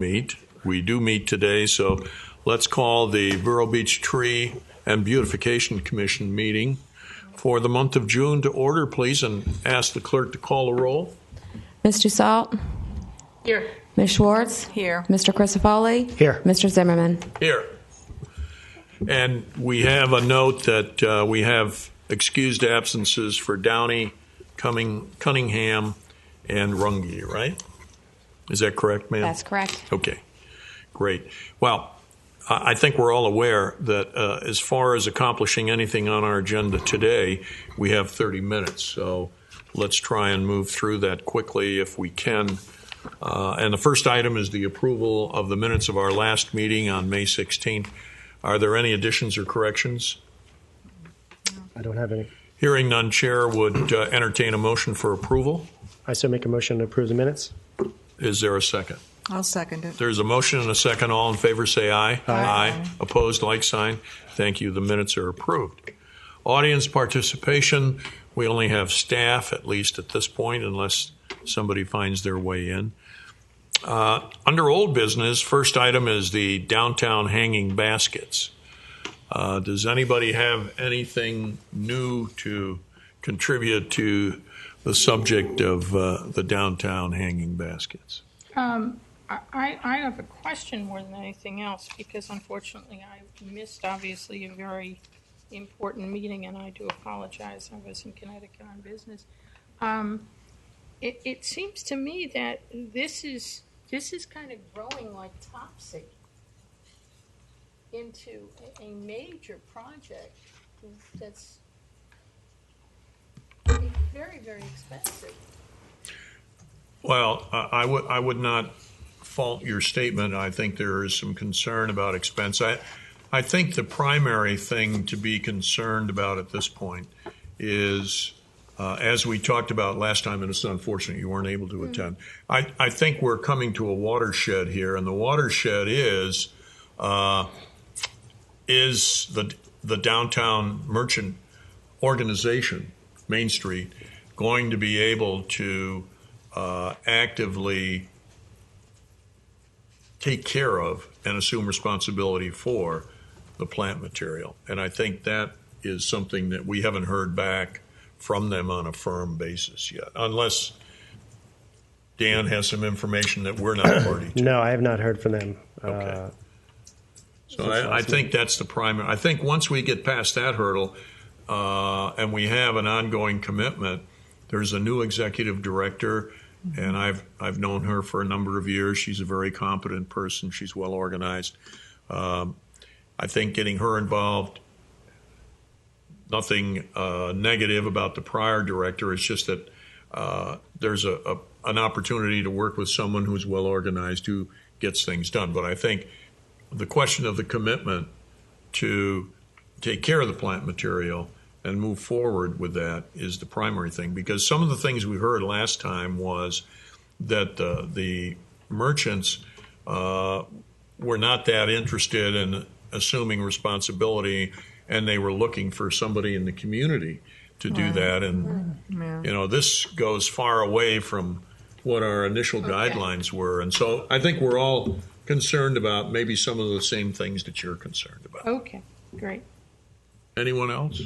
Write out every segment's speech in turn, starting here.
meet. We do meet today, so let's call the Vero Beach Tree and Beautification Commission meeting for the month of June to order, please, and ask the clerk to call the roll. Ms. Dussault? Here. Ms. Schwartz? Here. Mr. Crisafulli? Here. Mr. Zimmerman? Here. And we have a note that we have excused absences for Downey, Cunningham, and Runge, right? Is that correct, ma'am? That's correct. Okay, great. Well, I think we're all aware that as far as accomplishing anything on our agenda today, we have 30 minutes. So let's try and move through that quickly if we can. And the first item is the approval of the minutes of our last meeting on May 16th. Are there any additions or corrections? I don't have any. Hearing none, Chair would entertain a motion for approval. I still make a motion to approve the minutes. Is there a second? I'll second it. There's a motion and a second. All in favor say aye. Aye. Opposed, like sign. Thank you. The minutes are approved. Audience participation. We only have staff, at least at this point, unless somebody finds their way in. Under old business, first item is the downtown hanging baskets. Does anybody have anything new to contribute to the subject of the downtown hanging baskets? I have a question more than anything else, because unfortunately I missed obviously a very important meeting, and I do apologize. I was in Connecticut on business. It seems to me that this is kind of growing like topsy into a major project that's very, very expensive. Well, I would not fault your statement. I think there is some concern about expense. I think the primary thing to be concerned about at this point is, as we talked about last time, and it's unfortunate you weren't able to attend, I think we're coming to a watershed here, and the watershed is the downtown merchant organization, Main Street, going to be able to actively take care of and assume responsibility for the plant material. And I think that is something that we haven't heard back from them on a firm basis yet, unless Dan has some information that we're not party to. No, I have not heard from them. Okay. So I think that's the primary. I think once we get past that hurdle and we have an ongoing commitment, there's a new executive director, and I've known her for a number of years. She's a very competent person. She's well organized. I think getting her involved, nothing negative about the prior director. It's just that there's an opportunity to work with someone who's well organized, who gets things done. But I think the question of the commitment to take care of the plant material and move forward with that is the primary thing, because some of the things we heard last time was that the merchants were not that interested in assuming responsibility, and they were looking for somebody in the community to do that. And, this goes far away from what our initial guidelines were. And so I think we're all concerned about maybe some of the same things that you're concerned about. Okay, great. Anyone else?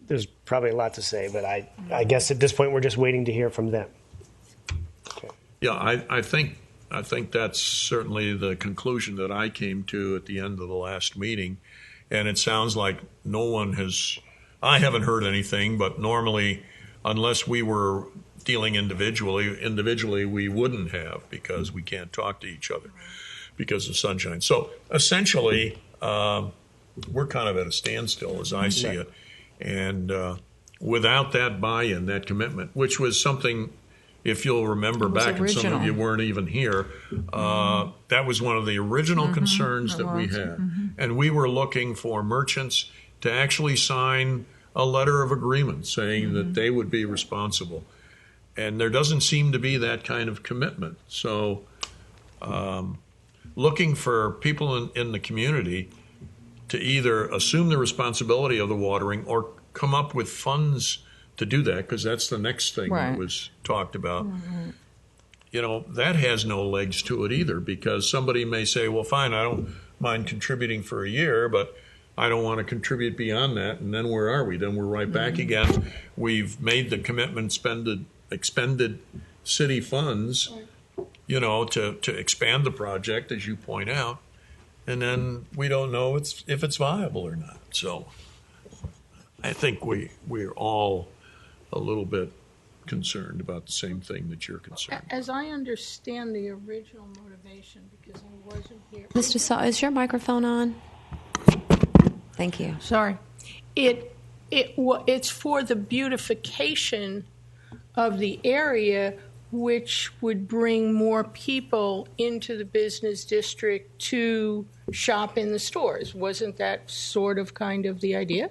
There's probably a lot to say, but I guess at this point we're just waiting to hear from them. Okay. Yeah, I think that's certainly the conclusion that I came to at the end of the last meeting. And it sounds like I haven't heard anything, but normally, unless we were dealing individually, we wouldn't have, because we can't talk to each other because of sunshine. So essentially, we're kind of at a standstill as I see it. And without that buy-in, that commitment, which was something, if you'll remember back, and some of you weren't even here, that was one of the original concerns that we had. And we were looking for merchants to actually sign a letter of agreement saying that they would be responsible. And there doesn't seem to be that kind of commitment. So looking for people in the community to either assume the responsibility of the watering or come up with funds to do that, because that's the next thing that was talked about. that has no legs to it either, because somebody may say, well, fine, I don't mind contributing for a year, but I don't want to contribute beyond that. And then where are we? Then we're right back again. We've made the commitment, expended city funds, to expand the project, as you point out. And then we don't know if it's viable or not. So I think we're all a little bit concerned about the same thing that you're concerned about. As I understand the original motivation, because I wasn't here. Mr. Salt, is your microphone on? Thank you. Sorry. It's for the beautification of the area, which would bring more people into the business district to shop in the stores. Wasn't that sort of kind of the idea?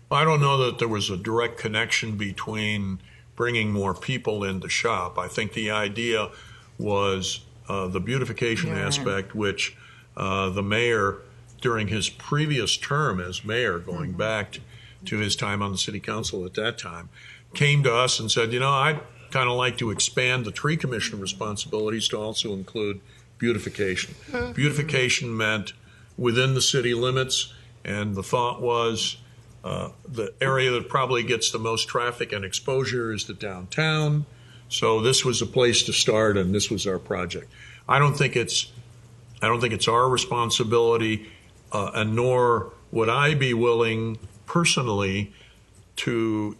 I don't know that there was a direct connection between bringing more people in to shop. I think the idea was the beautification aspect, which the mayor, during his previous term as mayor, going back to his time on the city council at that time, came to us and said, I'd kind of like to expand the tree commission responsibilities to also include beautification. Beautification meant within the city limits, and the thought was the area that probably gets the most traffic and exposure is the downtown. So this was a place to start, and this was our project. I don't think it's our responsibility, and nor would I be willing personally to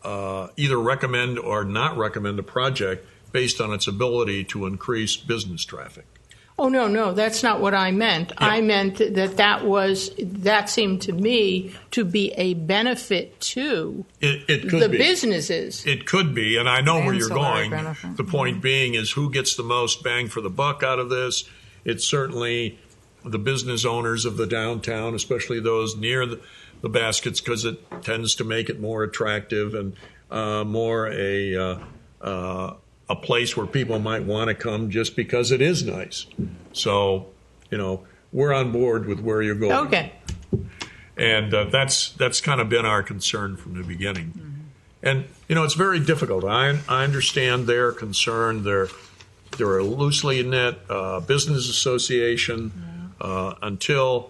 either recommend or not recommend a project based on its ability to increase business traffic. Oh, no, that's not what I meant. Yeah. I meant that seemed to me to be a benefit to the businesses. It could be, and I know where you're going. Benefit. The point being is who gets the most bang for the buck out of this. It's certainly the business owners of the downtown, especially those near the baskets, because it tends to make it more attractive and more a place where people might want to come just because it is nice. So, we're on board with where you're going. Okay. And that's kind of been our concern from the beginning. Mm-hmm. And, it's very difficult. I understand their concern. They're a loosely knit business association until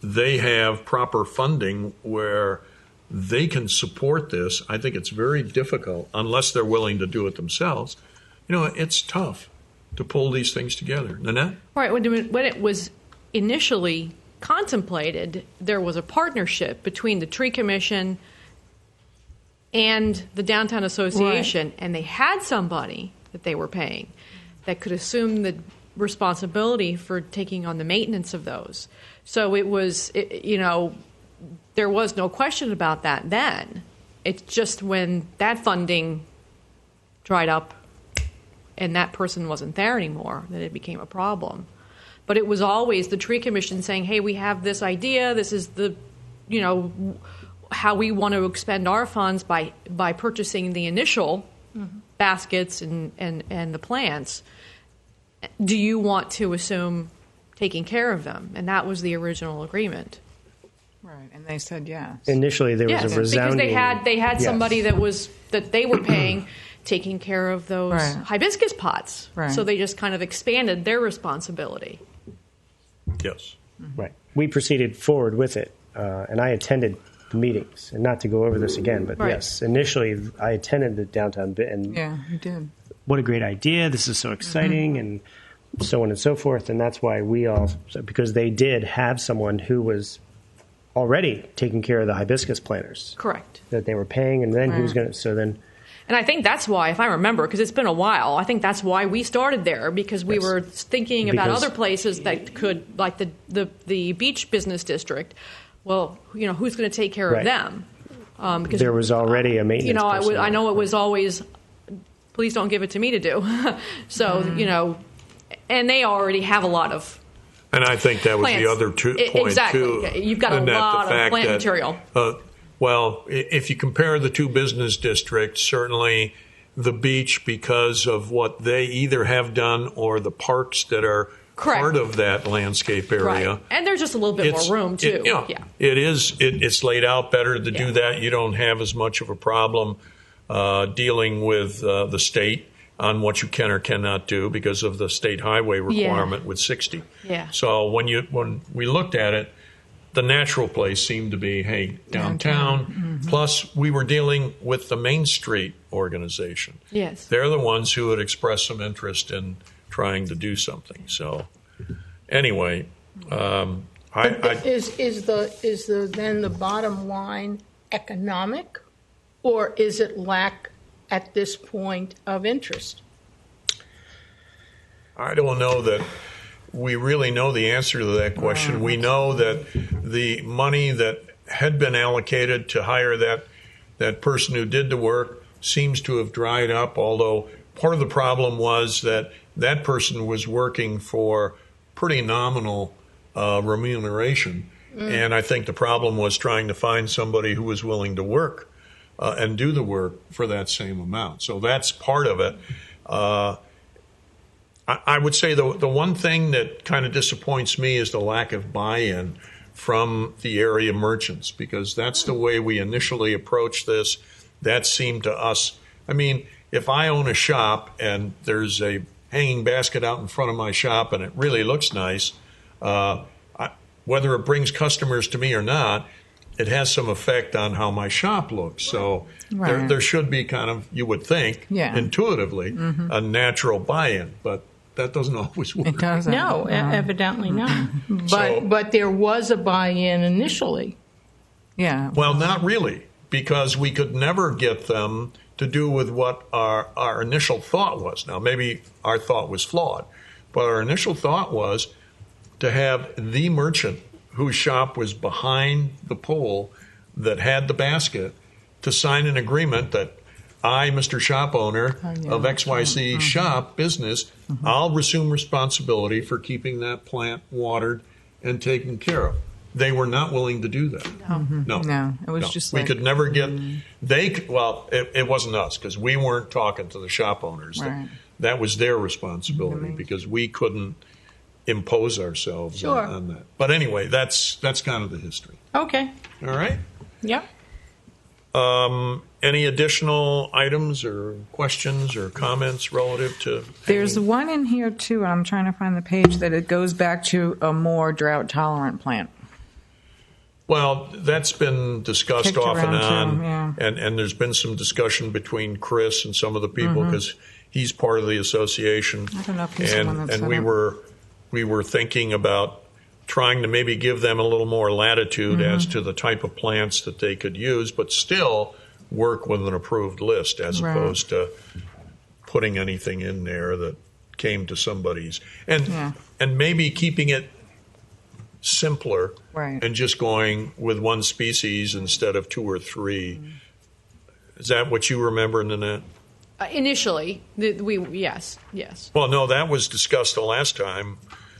they have proper funding where they can support this. I think it's very difficult unless they're willing to do it themselves. It's tough to pull these things together. Nanette? Right. When it was initially contemplated, there was a partnership between the Tree Commission and the Downtown Association, right. And they had somebody that they were paying that could assume the responsibility for taking on the maintenance of those. So it was, there was no question about that then. It's just when that funding dried up and that person wasn't there anymore that it became a problem. But it was always the Tree Commission saying, hey, we have this idea. This is the, how we want to expend our funds by purchasing the initial baskets and the plants. Do you want to assume taking care of them? And that was the original agreement. Right, and they said yes. Initially, there was a resounding... Because they had somebody that they were paying taking care of those hibiscus pots. Right. So they just kind of expanded their responsibility. Yes. Right. We proceeded forward with it, and I attended the meetings. And not to go over this again, but yes, initially I attended the downtown bit. And yeah, you did. What a great idea. This is so exciting, and so on and so forth. And that's why we all, because they did have someone who was already taking care of the hibiscus planters. Correct. That they were paying, and then he was going to, And I think that's why, if I remember, because it's been a while, I think that's why we started there, because we were thinking about other places that could, like the beach business district. Well, who's going to take care of them? Because there was already a maintenance person. I know it was always, please don't give it to me to do. So, and they already have a lot of And I think that was plants. The other point, exactly. too. You've got a lot of plant material. Well, if you compare the two business districts, certainly the beach, because of what they either have done or the parks that are part of that landscape area. Right. And there's just a little bit more room, too. It is. It's laid out better to do that. You don't have as much of a problem dealing with the state. on what you can or cannot do because of the state highway requirement with 60. Yeah. So when we looked at it, the natural place seemed to be, hey, downtown. Plus, we were dealing with the Main Street organization. Yes. They're the ones who had expressed some interest in trying to do something. So, anyway, Is then the bottom line economic, or is it lack at this point of interest? I don't know that we really know the answer to that question. We know that the money that had been allocated to hire that person who did the work seems to have dried up, although part of the problem was that person was working for pretty nominal remuneration. And I think the problem was trying to find somebody who was willing to work and do the work for that same amount. So that's part of it. I would say the one thing that kind of disappoints me is the lack of buy-in from the area merchants, because that's the way we initially approached this. That seemed to us, I mean, if I own a shop and there's a hanging basket out in front of my shop and it really looks nice, whether it brings customers to me or not, it has some effect on how my shop looks. So there should be kind of, you would think, intuitively, a natural buy-in, but that doesn't always work. It doesn't. No, evidently not. But there was a buy-in initially. Yeah. Well, not really, because we could never get them to do with what our initial thought was. Now, maybe our thought was flawed, but our initial thought was to have the merchant whose shop was behind the pole that had the basket to sign an agreement that I, Mr. Shop Owner of XYZ shop business, I'll resume responsibility for keeping that plant watered and taken care of. They were not willing to do that. No. It was just we like, could never get. It wasn't us, because we weren't talking to the shop owners. Right. That was their responsibility, because we couldn't impose ourselves on that. But anyway, that's kind of the history. Okay. All right. Yep. Any additional items or questions or comments relative to? There's one in here too, and I'm trying to find the page that it goes back to a more drought tolerant plant. Well, that's been discussed Kicked off and around on, too, yeah. and there's been some discussion between Chris and some of the people, because he's part of the association. I don't know if he's the one that's and set we were thinking about trying to maybe give them a little more latitude as to the type of plants that they could use, but still work with an approved list, as opposed to putting anything in there that came to somebody's, and maybe keeping it simpler, and just going with one species instead of two or three. Is that what you remember, Nanette? Initially, yes. Well, no, that was discussed the last time.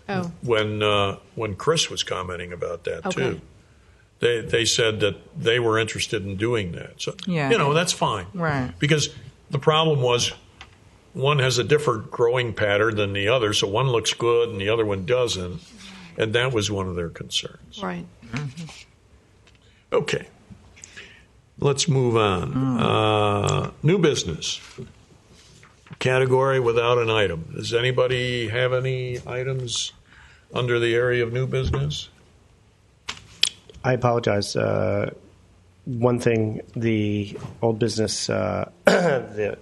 Oh. When Chris was commenting about that too. They said that they were interested in doing that. So that's fine. Right. Because the problem was one has a different growing pattern than the other, so one looks good and the other one doesn't. And that was one of their concerns. Right. Okay. Let's move on. New business. Category without an item. Does anybody have any items under the area of new business? I apologize. One thing, the old business, the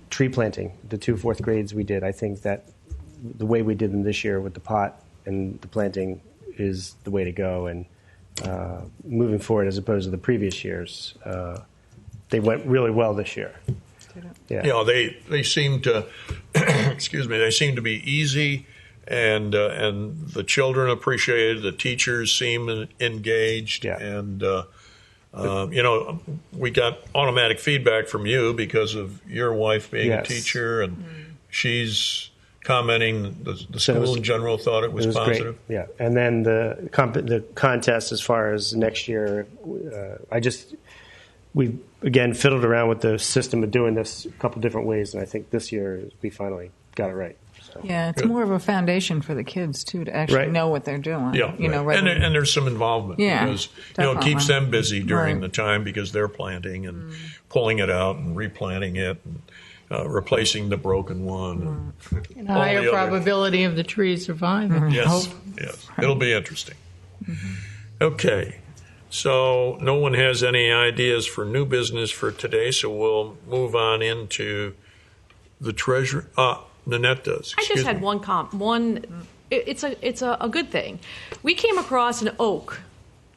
tree planting, the 2 fourth grades we did, I think that the way we did them this year with the pot and the planting is the way to go. And moving forward, as opposed to the previous years, they went really well this year. Yeah, they seem to, excuse me, they seem to be easy, and the children appreciate it. The teachers seem engaged, and we got automatic feedback from you because of your wife being a teacher, and she's commenting. The school in general thought it was positive. Great. Yeah, and then the contest as far as next year, we again fiddled around with the system of doing this a couple different ways, and I think this year we finally got it right. So. Yeah, it's more of a foundation for the kids too to actually know what they're doing. Yeah, and there's some involvement because it keeps them busy during the time because they're planting and pulling it out and replanting it, replacing the broken one. And All the higher other- probability of the tree surviving. Yes, yes. It'll be interesting. Okay. So no one has any ideas for new business for today, so we'll move on into the treasurer. Nanette does. I just Excuse had me. one. It's a good thing. We came across an oak,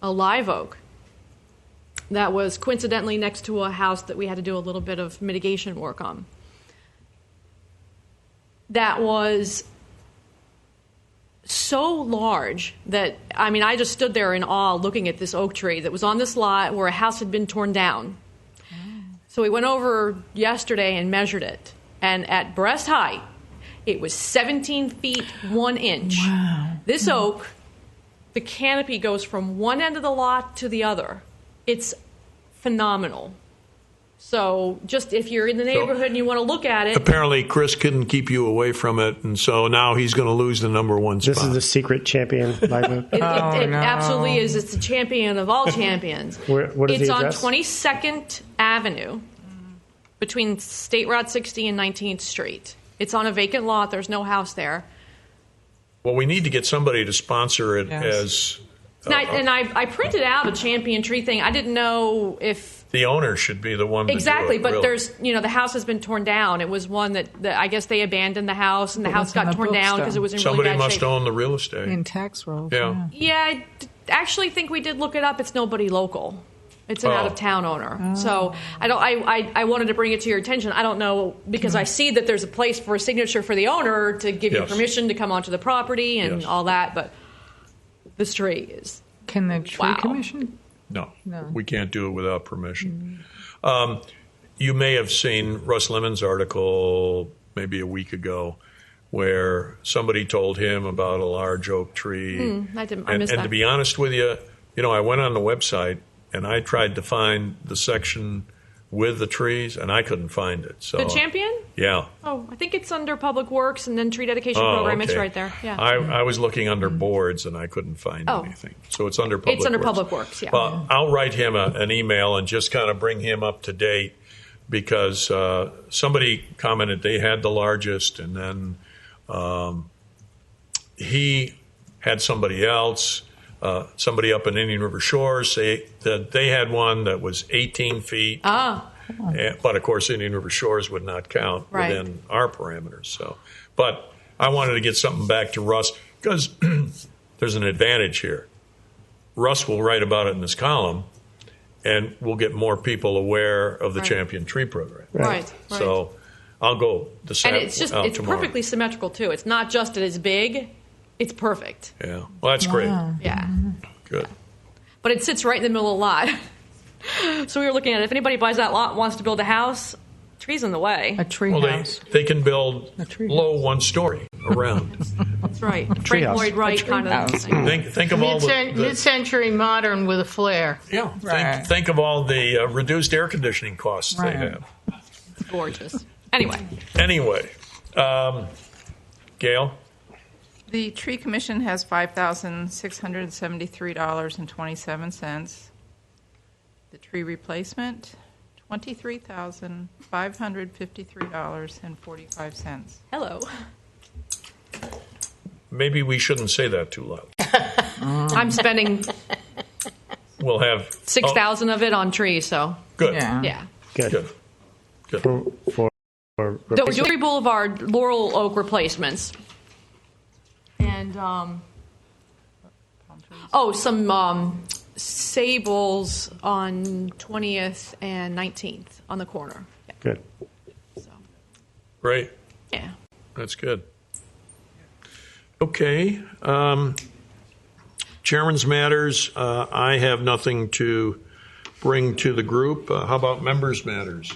a live oak, that was coincidentally next to a house that we had to do a little bit of mitigation work on. That was so large that, I mean, I just stood there in awe looking at this oak tree that was on this lot where a house had been torn down. So we went over yesterday and measured it. And at breast height, it was 17 feet 1 inch. Wow. This oak, the canopy goes from one end of the lot to the other. It's phenomenal. So just if you're in the neighborhood and you want to look at it, Apparently, Chris couldn't keep you away from it, and so now he's going to lose the number one spot. This is the secret champion live oak. it no. absolutely is. It's the champion of all champions. What is It's the on address? 22nd Avenue between State Route 60 and 19th Street. It's on a vacant lot. There's no house there. Well, we need to get somebody to sponsor it Yes. as And I printed out a champion tree thing. I didn't know if the owner should be the one to exactly, do it, but really. there's the house has been torn down. It was one that I guess they abandoned the house, and the But house what's in got the torn books, down though? because it was in Somebody really bad must shape. own the real estate. In tax rolls. Yeah. Yeah, I actually think we did look it up. It's nobody local. It's an Oh. out of town owner. So I wanted to bring it to your attention. I don't know because I see that there's a place for a signature for the owner to give you Yes. permission to come onto the property and Yes. all that. But this tree is Can the tree Wow. commission? No, No. we can't do it without permission. You may have seen Russ Lemon's article maybe a week ago where somebody told him about a large oak tree. I and missed that. to be honest with you, I went on the website and I tried to find the section with the trees and I couldn't find it. So the champion. Yeah. Oh, I think it's under Public Works and then Tree Dedication Oh, Program. It's okay. right there. Yeah. I was looking under boards and I couldn't find Oh. anything. So it's under Public Works. It's under Public Works, yeah. Well, I'll write him an email and just kind of bring him up to date because somebody commented they had the largest and then he had somebody else, somebody up in Indian River Shores, say that they had one that was 18 feet. But of course, Indian River Shores would not count Right. within our parameters. So, but I wanted to get something back to Russ because there's an advantage here. Russ will write about it in his column, and we'll get more people aware of the Right. Champion Tree Program. Right. So, I'll go this And afternoon. it's perfectly symmetrical too. It's not just that it's big; it's perfect. Yeah. Well, that's great. Yeah. Good. But it sits right in the middle of the lot. So we were looking at it. If anybody buys that lot and wants to build a house, tree's in the way. A tree Well, house. they can build A tree low one story around. That's right. Frank treehouse. Lloyd Wright kind of treehouse. thing. Think of all the Mid-century modern with a flair. yeah. Right. Think of all the reduced air conditioning costs Right. they have. Gorgeous. Anyway, Anyway, Gail. The Tree Commission has $5,673.27. The tree replacement, $23,553.45. hello. Maybe we shouldn't say that too loud. I'm spending We'll have 6,000 of it on trees. So Good. Yeah. yeah. Good. Good. Good. For So we're doing Tree Boulevard laurel oak replacements, and some sables on 20th and 19th on the corner. Yeah. Good. So Great. yeah. That's good. Okay. Chairman's matters. I have nothing to bring to the group. How about members' matters?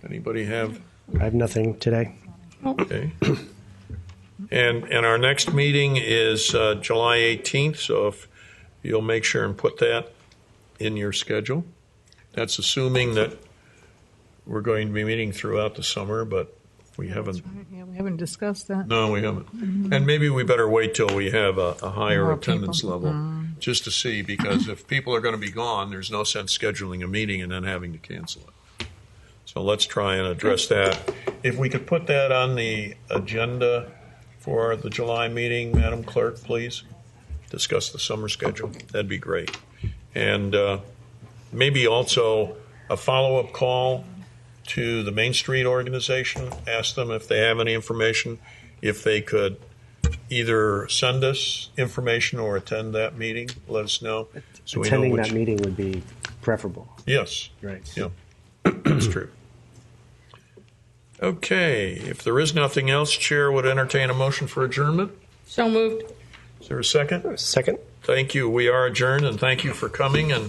Anybody have? I have nothing today. Okay. And our next meeting is July 18th, so if you'll make sure and put that in your schedule. That's assuming that we're going to be meeting throughout the summer, but we haven't. Yeah, we haven't discussed that. No, we haven't. And maybe we better wait till we have a higher More attendance people. level just to see, because if people are going to be gone, there's no sense scheduling a meeting and then having to cancel it. So let's try and address that. If we could put that on the agenda for the July meeting, Madam Clerk, please. Discuss the summer schedule. That'd be great. And maybe also a follow-up call to the Main Street organization. Ask them if they have any information, if they could either send us information or attend that meeting. Let us know. So we know Attending which. that meeting would be preferable. Yes. Right. Yeah. That's true. Okay. If there is nothing else, Chair would entertain a motion for adjournment. So moved. Is there a second? Second. Thank you. We are adjourned, and thank you for coming. And